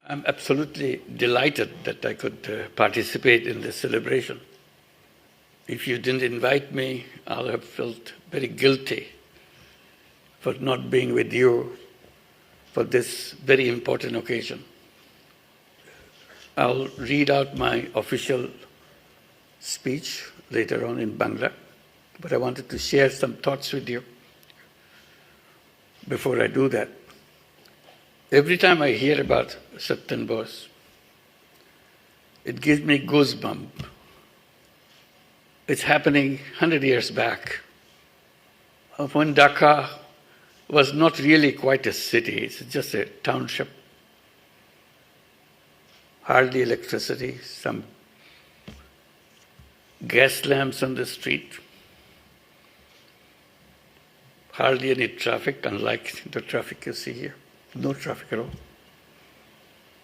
I'm absolutely delighted that I could participate in this celebration. If you didn't invite me, I'll have felt very guilty for not being with you for this very important occasion. I'll read out my official speech later on in Bangla, but I wanted to share some thoughts with you before I do that. Every time I hear about Satyan Bose, it gives me goosebumps. It's happening 100 years back, when Dhaka was not really quite a city, it's just a township. Hardly electricity, some gas lamps on the street, hardly any traffic, unlike the traffic you see here. No traffic at all.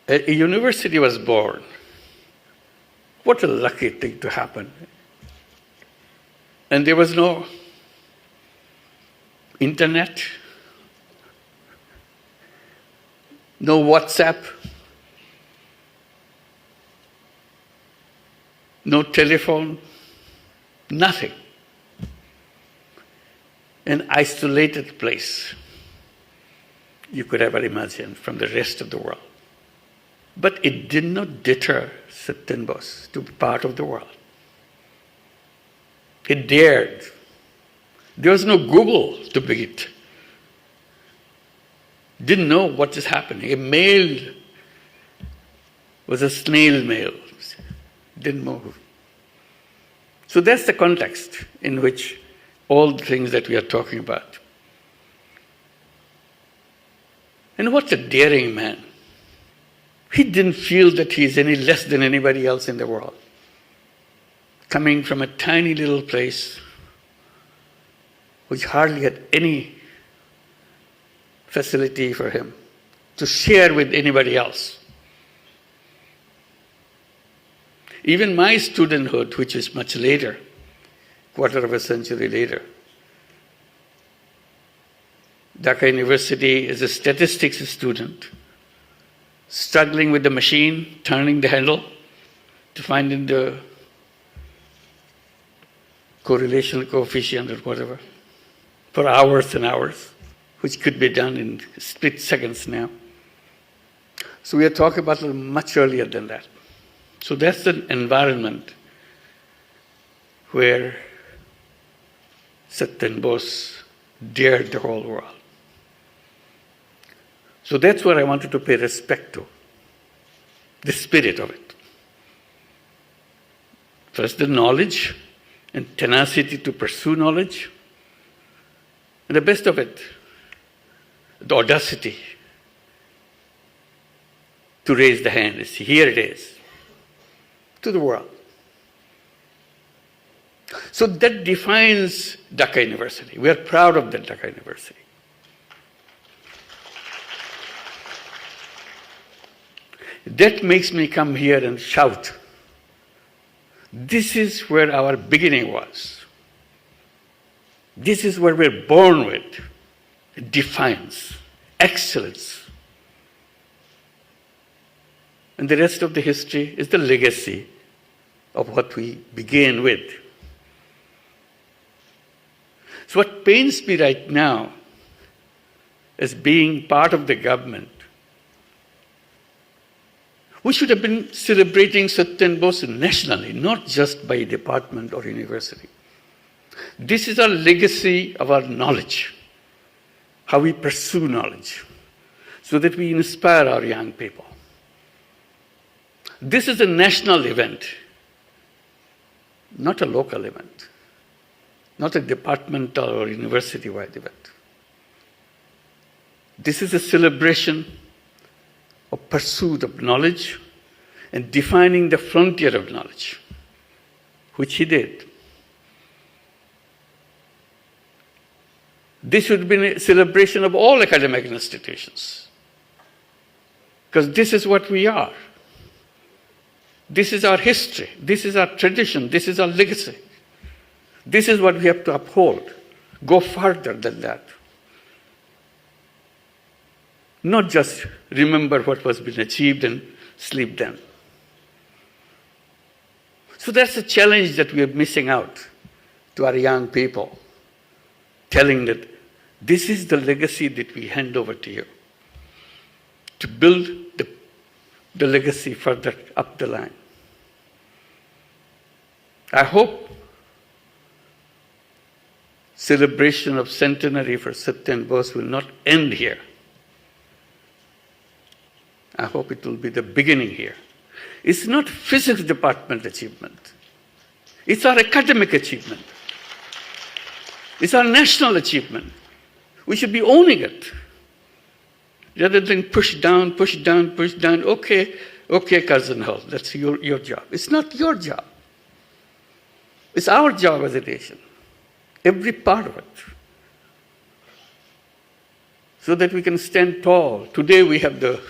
A university was born. What a lucky thing to happen. And there was no internet, no WhatsApp, no telephone, nothing. An isolated place you could ever imagine from the rest of the world. But it did not deter Satyan Bose to be part of the world. He dared. There was no Google to beat. Didn't know what is happening. A mail was a snail mail. Didn't move. So that's the context in which all the things that we are talking about. And what a daring man. He didn't feel that he's any less than anybody else in the world. Coming from a tiny little place which hardly had any facility for him to share with anybody else. Even my studenthood, which is much later, quarter of a century later, Dhaka University is a statistics student, struggling with the machine, turning the handle to find in the correlation coefficient or whatever, for hours and hours, which could be done in split seconds now. So we are talking about much earlier than that. So that's the environment where Satyan Bose dared the whole world. So that's what I wanted to pay respect to, the spirit of it. First, the knowledge and tenacity to pursue knowledge, and the best of it, the audacity to raise the hand and say, here it is, to the world. So that defines Dhaka University. We are proud of that Dhaka University. That makes me come here and shout. This is where our beginning was. This is where we're born with. Defiance, excellence. And the rest of the history is the legacy of what we began with. So what pains me right now as being part of the government, we should have been celebrating Satyan Bose nationally, not just by department or university. This is our legacy of our knowledge, how we pursue knowledge, so that we inspire our young people. This is a national event, not a local event, not a departmental or university-wide event. This is a celebration of pursuit of knowledge and defining the frontier of knowledge, which he did. This should be a celebration of all academic institutions, because this is what we are. This is our history. This is our tradition. This is our legacy. This is what we have to uphold. Go further than that. not just remember what was been achieved and sleep then. So that's a challenge that we are missing out to our young people, telling that this is the legacy that we hand over to you, to build the legacy further up the line. I hope celebration of centenary for Satyen Bose will not end here. I hope it will be the beginning here. It's not physics department achievement. It's our academic achievement. It's our national achievement. We should be owning it. Rather than push down, push down, push down. Okay, Cousin Hall, that's your job. It's not your job. It's our job as a nation. Every part of it. So that we can stand tall. Today we have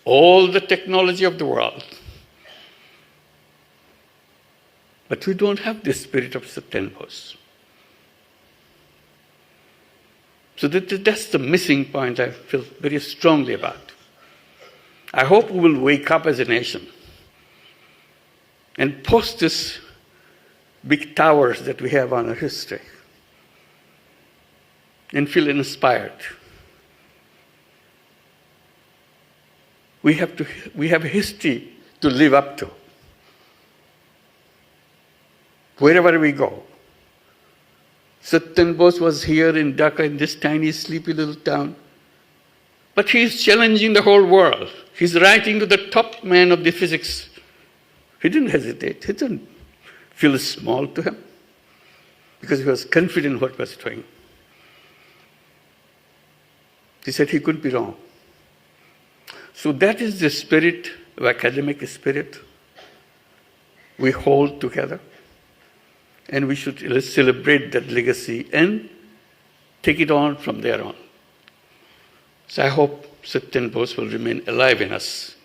all the technology of the world. But we don't have the spirit of Satyen Bose. So that's the missing point I feel very strongly about. I hope we will wake up as a nation and post this big towers that we have on our history and feel inspired. We have a history to live up to. Wherever we go. Satyen Bose was here in Dhaka, in this tiny, sleepy little town. But he is challenging the whole world. He's writing to the top man of the physics. He didn't hesitate. He didn't feel small to him because he was confident what he was doing. He said he could be wrong. So that is the spirit, of academic spirit, we hold together. And we should celebrate that legacy and take it on from there on. So I hope Satyen Bose will remain alive in us.